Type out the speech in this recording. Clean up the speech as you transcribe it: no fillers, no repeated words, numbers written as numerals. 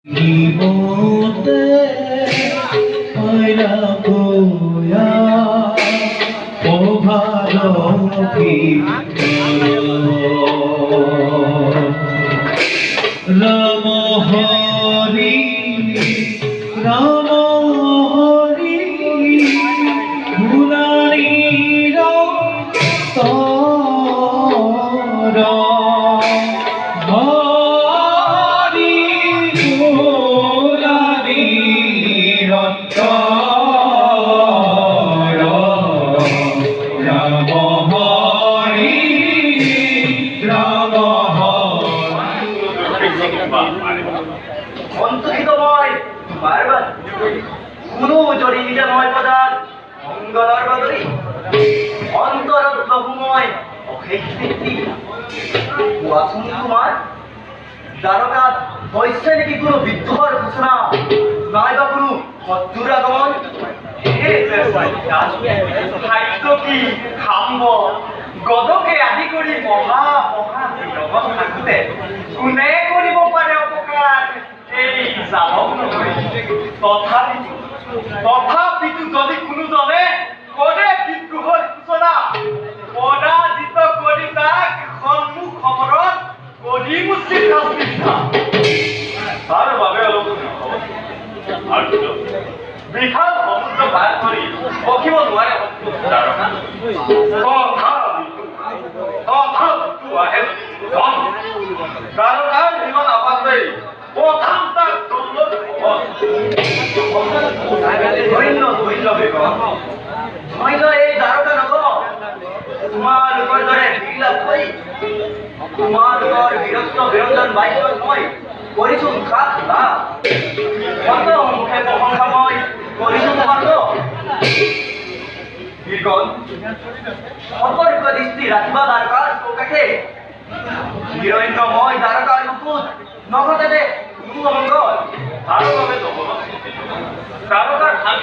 নিমতে কইরা গোয়া ও ভালোকি রাম হরি রাম হরি মুরারি তর অন্তহিতময় বারবার কোনো জড়িয়ে নয় পদার মঙ্গলার বাদরি অন্তরত্নময় অশেষ ব্যক্তি কোৱাচোন তোমাৰ দ্বাৰকাত হৈছে নেকি কোনো বিদ্ৰোহৰ ঘোষণা নাইবা কোনো শত্ৰুৰ আগমন খাদ্য কি খাম্ব গদকে আদি কৰি মহা মহা জগত থাকোঁতে কোনে কৰিব পাৰে অপকাৰ এই জানক নহয় তথাপিতো যদি কোনোজনে কৰে বিদ্ৰোহৰ সূচনা পৰাজিত কৰি তাক সন্মুখ সমৰত কৰিম উচিত শাস্তিষ্ঠা তাৰ বাবে অলপ বিশাল সমুদ্ৰ পাৰ কৰি ৰখিব নোৱাৰে দ্বাৰকাৰ জীৱন আপাতে প্ৰথম তাক এই দ্বাৰকা নগৰ তোমালোকৰ দৰে বিলাপ কৰি তোমালোকৰ বীৰত্ব বিৰঞ্জন বাইছত মই কৰিছো খাত লাভ মুখে প্ৰশংসা মই কৰিছো তোমাক সতৰ্ক দৃষ্টি ৰাখিবা দ্বাৰকাৰ চৌকাষে হিৰণ্যময় দ্বাৰকাৰ মুকুট নঘটে কোনো অমংগল তাৰ বাবে দ্বাৰকাৰ ঠাই